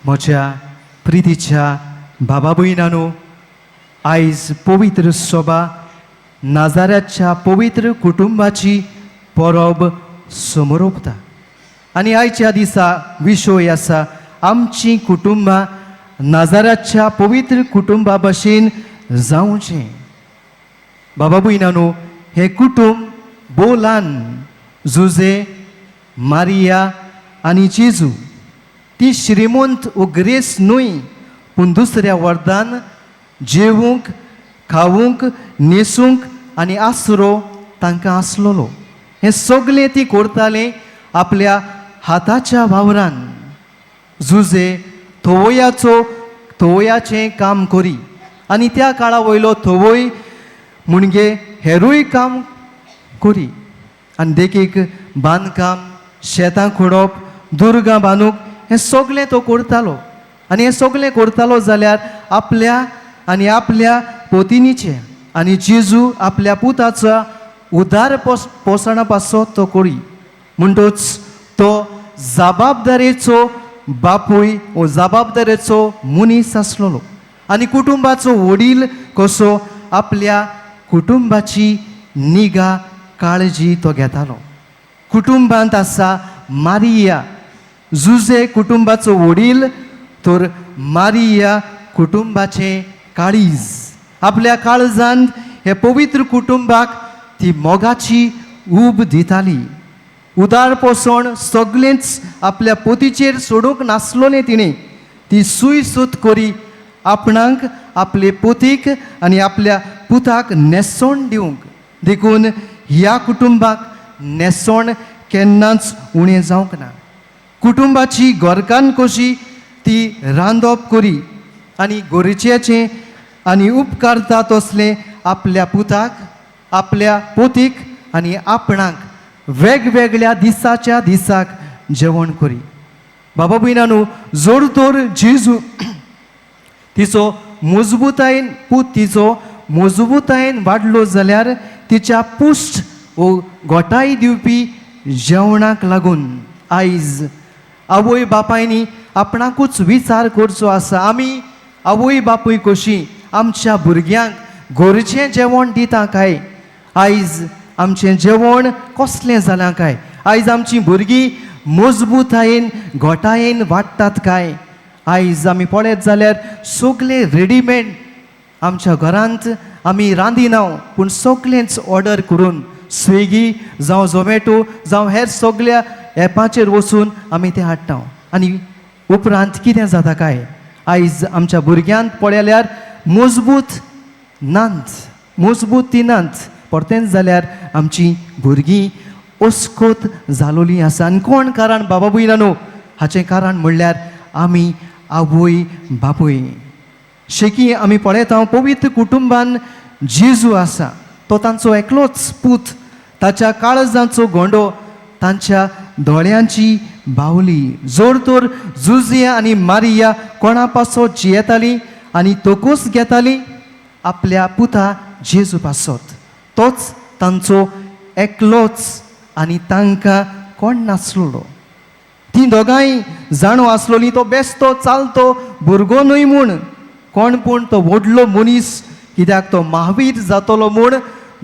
म्हज्या प्रितीच्या बाबा भयणांनो, आयज पवित्र सभा नाजाऱ्याच्या पवित्र कुटुंबाची परब समोर ओंपता आनी आयच्या दिसा विशय आसा आमची कुटुंबां नाजाऱ्याच्या पवित्र कुटुंबा भशेन जावचें. बाबा भयणांनो, हे कुटुंब भोव ल्हान. जुजे, मारिया आनी जेजू ती श्रीमंत उगरेस न्हय, पूण दुसऱ्या वर्दान जेवूंक खावूंक न्हेसूंक आनी आसरो तांकां आसलोलो. हें सगळें ती करतालें आपल्या हाताच्या वावरान. जुजे थोवयाचें काम करी आनी त्या काळा वयलो थोवय म्हणजे हेरूय काम करी आनी देखीक बांदकाम, शेतां खणप, दुर्गां बांदूंक हें सगळें तो करतालो. आनी हें सगळें करतालो जाल्यार आपल्या पोतिनीचें आनी जेजू आपल्या पुताचा उदार पोसणा पासो तो करी. म्हणटूच तो जबाबदारेचो बापूय वो जबाबदारेचो मनीस आसलोलो आनी कुटुंबाचो वडील कसो आपल्या कुटुंबाची निगा काळजी तो घेतालो. कुटुंबांत आसा मारिया, जुजे कुटुंबाचो वडील, तर मारिया कुटुंबाचें काळीज. आपल्या काळजांत हे पवित्र कुटुंबाक ती मोगाची ऊब दिताली. उदार पोसण सगळेंच आपल्या पोतीचेर सोडूंक नासलोलें तिणें. ती सूय सूत करी आपणाक आपले पोतीक आनी आपल्या पुताक नेसोण दिवंक. देखून ह्या कुटुंबाक नेसोण केन्नाच उणें जावंक ना. कुटुंबाची गोरकान कशी ती रांदप करी आनी गरजेचें आनी उपकारता तसलें आपल्या पुताक, आपल्या पोतीक आनी आपणाक वेगवेगळ्या दिसाच्या दिसाक जेवण करी. बाबा भयणांनो, जोर तर जेजू तिचो मजबूतायेन वाडलो जाल्यार तिच्या पुश्ट वो घोटाय दिवपी जेवणाक लागून आयज आवय बापायनी आपणाकूच विचार करचो आसा. आमी आवय बापूय कशीं आमच्या भुरग्यांक गरजेचें जेवण दिता काय? आयज आमचें जेवण कसलें जालां काय? आयज आमचीं भुरगीं मजबूतायेन घोटायेन वाडटात काय? आयज आमी पळयत जाल्यार सगळें रेडीमेड आमच्या घरांत आमी रांदिनाव, पूण सगळेंच ऑर्डर करून स्विगी जावं झोमॅटो जावं हेर सगळ्या एपाचेर वचून आमी तें हाडटा. आनी उपरांत कितें जाता काय? आयज आमच्या भुरग्यांक पळयल्यार मजबूत ती नात. परतेंच जाल्यार आमचीं भुरगीं अस्कोत जालोलीं आसा. आनी कोण कारण बाबा भयणांनो? हाचें कारण म्हणल्यार आमी आवय बापूय. शेकी आमी पळयता पवित्र कुटुंबान जेजू आसा, तो तांचो एकलोच पूत, ताच्या काळजांचो गोंडो, तांच्या दोळ्यांची बावली. जोर तर जुजिया आनी मारिया कोणा पासो जियेतालीं आनी तोकूच घेतालीं आपल्या पुता जेजू पासत. तोच तांचो एकलोच आनी तांकां कोण नासलोलो. ती दोगांय जाणो आसलोलीं तो बेस्तो चालतो भुरगो न्हय म्हूण कोण, पूण तो व्हडलो मनीस, कित्याक तो महावीर जातलो म्हूण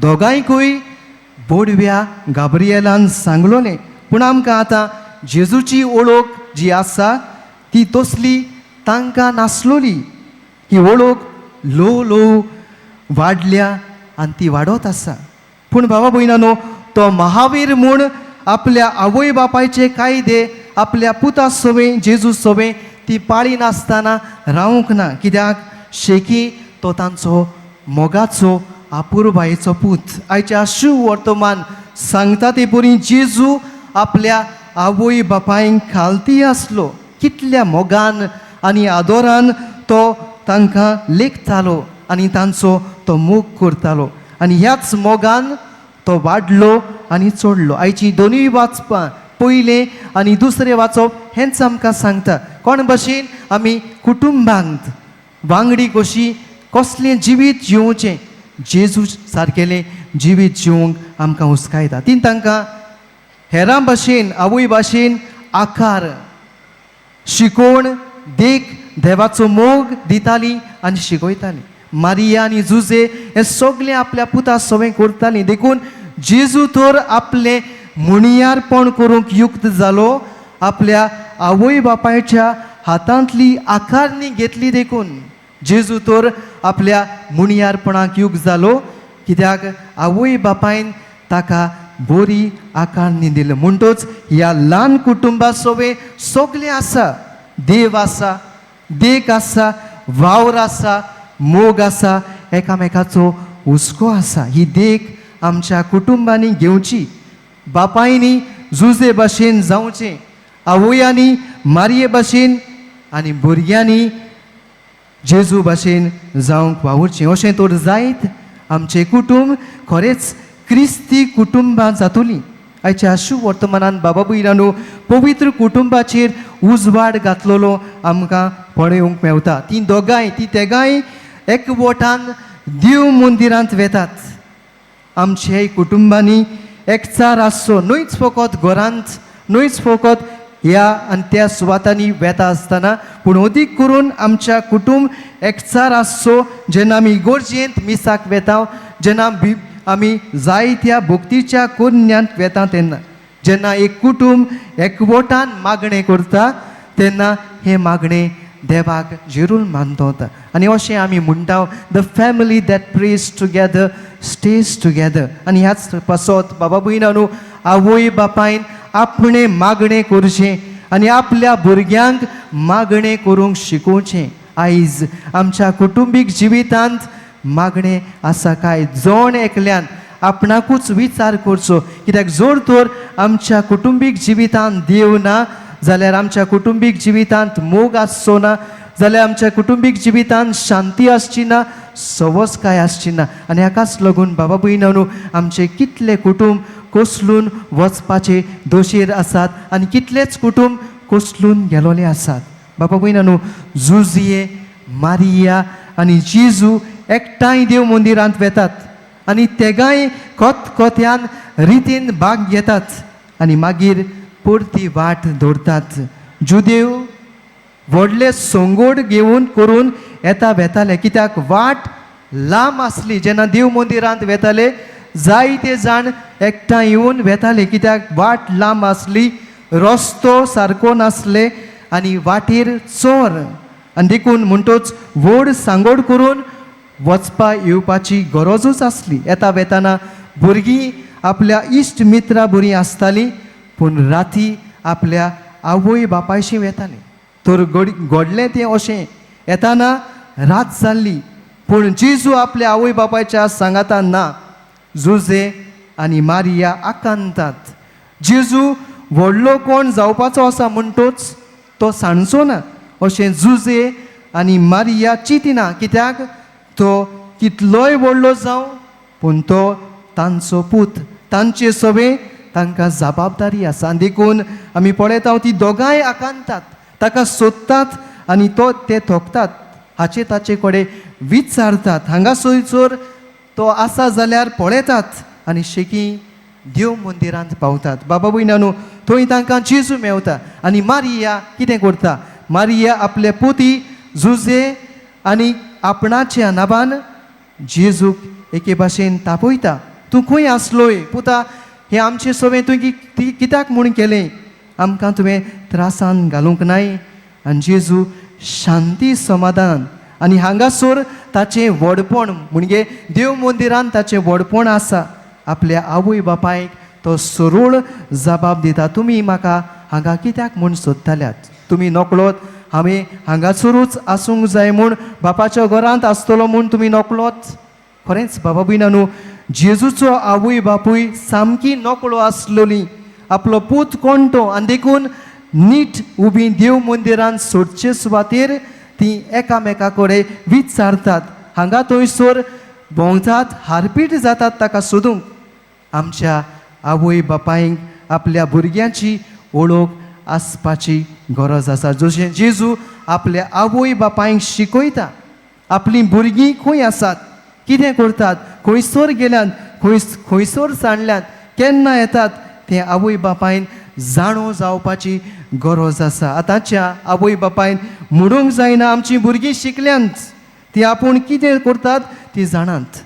दोगांयकूय बोडव्या गाब्रिएलान सांगलोलें. पूण आमकां आतां जेजूची ओळख जी आसा ती तसली तांकां नासलोली. ही ओळख ल्हव वाडल्या आनी ती वाडत आसा. पूण बाबा भयणांनो, तो महावीर म्हूण आपल्या आवय बापायचे कायदे आपल्या पुता सवें जेजू सवें ती पाळी नासतना रावूंक ना. कित्याक शेकी तो तांचो मोगाचो आपुरबायेचो पूत. आयच्या शुभ वर्तमान सांगता ते परी जेजू आपल्या आवय बापायंक खालती आसलो. कितल्या मोगान आनी आदरान तो तांकां लेखतालो आनी तांचो तो मोग करतालो. आनी ह्याच मोगान तो वाडलो आनी चडलो. आयची दोनूय वाचपां, पयलें आनी दुसरें वाचप हेंच आमकां सांगता कोण भशेन आमी कुटुंबांत वांगडी कशी कसलें जिवीत जिवचें. जेजू सारकेलें जिवीत जिवंक आमकां हुस्कायता. ती तांकां हेरां भशेन आवय भाशेन आकार शिकोवण देख देवाचो मोग दिताली आनी शिकयताली. मारिया आनी जुजे हे सगळे आपल्या पुता सवय करताली. देखून जेजू तर आपले मुणियारपण करूंक युक्त जालो. आपल्या आवय बापायच्या हातांतली आकारणी घेतली. देखून जेजू तर आपल्या मुणियारपणाक युक्त जालो, कित्याक आवय बापायन ताका बरी आकारणी दिली. म्हणटच ह्या ल्हान कुटुंबा सवे सगळे आसा. देव आसा, देख आसा, वावर आसा, मोग आसा, एकामेकाचो हुस्को आसा. ही देख आमच्या कुटुंबांनी घेवची. बापायनी जुजे भाशेन जावचें, आवयांनी मारये भाशेन आनी भुरग्यांनी जेजू भाशेन जावंक वावुरचें. अशें तर जायत आमचें कुटुंब खरेंच क्रिस्ती कुटुंबां जातलीं. आयच्या शुभ वर्तमानान बाबा भयणानो पवित्र कुटुंबाचेर उजवाड घातलेलो आमकां पळोवंक मेवता. तीं दोगांय तीं तेगांय एकवटान देव मंदिरांत वेतात. आमचे कुटुंबांनी एकचार आसचो, न्हूच फकत घरांत, न्हूच फकत ह्या आनी त्या सुवातांनी वेता आसतना, पूण अदीक करून आमच्या कुटुंब एकचार आसचो. जेन्ना आमी इगोर्जेंत मिसाक वेता, जेन्ना आमी जायत्या भक्तीच्या कोन्यांत वेता, तेन्ना जेन्ना एक कुटुंब एकवटान मागणें करता तेन्ना हें मागणें देवाक जिरून मानता. आनी अशें आमी म्हणटा, the family that praise together stage together. आनी ह्याच पासत बाबा भयणानो आवय बापायन आपणें मागणें करचें आनी आपल्या भुरग्यांक मागणें करूंक शिकोवचें. आयज आमच्या कुटुंबीक जिवितांत मागणें आसा काय? जण एकल्यान आपणाकूच विचार करचो. कित्याक जर तर आमच्या कुटुंबीक जिवितांत देव ना जाल्यार आमच्या कुटुंबीक जिवितांत मोग आसचो ना, जाल्यार आमच्या कुटुंबीक जिवितांत शांती आसची ना, सवस्काय आसची ना. आनी हाकाच लागून बाबा भयणानो आमचे कितले कुटुंब कोसलून वचपाचे दोशेर आसात आनी कितलेच कुटुंब कोसलून गेलोले आसात. बाबा भयणानो जुजिये, मारिया आनी जेजू एकठांय देव मंदिरांत वेतात आनी तेगांय कोत्यान रितीन भाग घेतात आनी मागीर परती वाट धरतात. जुदेव व्हडले सोंगोड घेवन करून येता वेताले, कित्याक वाट लांब आसली. जेन्ना देव मंदिरांत वेताले जायते जाण एकठांय येवन वेताले, कित्याक वाट लांब आसली, रस्तो सारको नासले आनी वाटेर चोर. आनी देखून म्हणटच व्हड सांगोड करून वचपा येवपाची गरजूच आसली. येता वेताना भुरगीं आपल्या इश्ट मित्रा बरीं आसतालीं, पूण राती आपल्या आवय बापायशी वेतालीं. तर घडलें तें अशें, येताना रात जाल्ली, पूण जेजू आपल्या आवय बापायच्या सांगातान ना. जुजे आनी मारिया आकांतात. जेजू व्हडलो कोण जावपाचो आसा म्हणटच तो सांडचो ना अशें जुजे आनी मारिया चिंतिना, कित्याक तो कितलोय व्हडलो जावं पूण तो तांचो पूत, तांचे सवे तांकां जबाबदारी आसा. देखून आमी पळयता ती दोगांय आकांतात, ताका सोदतात आनी ते थोकतात. हाचे ताचे कडेन विचारतात, हांगासर तो आसा जाल्यार पळयतात आनी शेकी देव मंदिरांत पावतात. बाबा भयणानो थंय तांकां जेजू मेवता. आनी मारिया कितें करता? मारिया आपले पोती जुजे आनी आपणाच्या नांवान जेजूक एके भाशेन तापयता. तूं खंय आसलोय पुता? हें आमचे सवें तुवें कित्याक म्हूण केलें? आमकां तुवें त्रासान घालूंक नाय. आनी जेजू शांती समाधान आनी हांगासर ताचें व्हडपण म्हणजे देव मंदिरांत ताचें व्हडपण आसा. आपल्या आवय बापायक तो सरळ जबाब दिता, तुमी म्हाका हांगा कित्याक म्हूण सोदताल्यात? तुमी नकळोत हांवें हांगासरूच आसूंक जाय म्हूण बापाच्या घरांत आसतलो म्हूण तुमी नकळोत? खरेंच बाबा भयणानो जेजूचो आवय बापूय सामकी नकळो आसलोली. आपलो पूत कोण तो? आनी देखून नीट उबी देव मंदिरांत सोडचे सुवातेर ती एकामेका कडेन विचारतात, हांगा थंयसर भोंवतात, हारपीट जातात ताका सोदूंक. आमच्या आवय बापायक आपल्या भुरग्यांची वळख आसपाची गरज आसा. जशें जेजू आपल्या आवय बापायक शिकयता. आपलीं भुरगीं खंय आसात, कितें करतात, खंयसर गेल्यात, खंयसर सांडल्यात, केन्ना येतात, तें आवय बापायन जाणो जावपाची गरज आसा. आतांच्या आवय बापायन म्हणूंक जायना आमची भुरगीं शिकल्यांत, ती आपूण कितें करतात ती जाणात.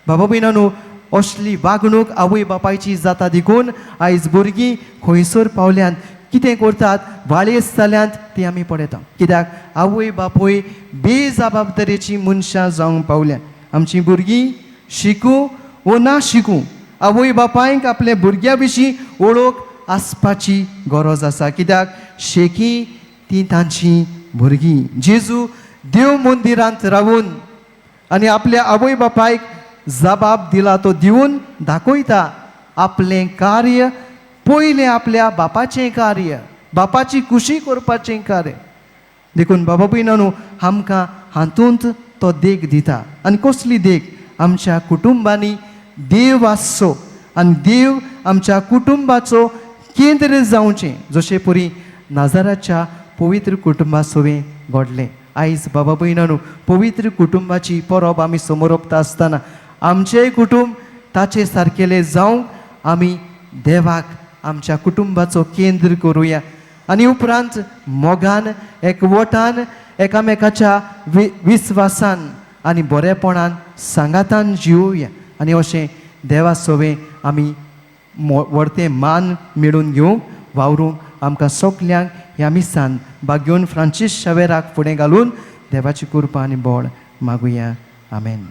बाबा भयणानो, असली वागणूक आवय बापायची जाता देखून आयज भुरगीं खंयसर पावल्यांत, कितें करतात वाळयेस जाल्यांत ती आमी पळयता. कित्याक आवय बापूय बेजबाबदारेची मनशां जावंक पावल्या. आमची भुरगीं शिकूं वो ना शिकूं, आवय बापायक आपल्या भुरग्या विशीं ओळख आसपाची गरज आसा. कित्याक शेकी ती तांची भुरगीं. जेजू देव मंदिरांत रावून आनी आपल्या आवय बापायक जबाब दिला तो दिवन दाखयता. आपलें कार्य पयलें आपल्या बापाचें कार्य, बापाची खुशी करपाचें कार्य देखून बाबा भयणानो, आमकां हातूंत तो देख दिता. आनी कसली देख? आमच्या कुटुंबांनी देव आसचो आनी देव आमच्या कुटुंबाचो केंद्र जावचें, जशें परी नाजाराच्या पवित्र कुटुंबा सोवें घडलें. आयज बाबा भयणानो, पवित्र कुटुंबाची परब आमी समोरपता आसतना आमचेय कुटुंब ताचे सारकेले जावंक आमी देवाक आमच्या कुटुंबाचो केंद्र करुया. आनी उपरांत मोगान एकवटान एकामेकाच्या विस्वासान आनी बरेपणान सांगातान जिवोवया. आनी अशें देवा सोवें आमी व्हडतें मान मेळून घेवंक वावरूंक आमकां सगल्यांक ह्या मिसान भाग्योन फ्रांसीस शावेराक फुडें घालून देवाची कृपा आनी बळ मागुया. आमेन.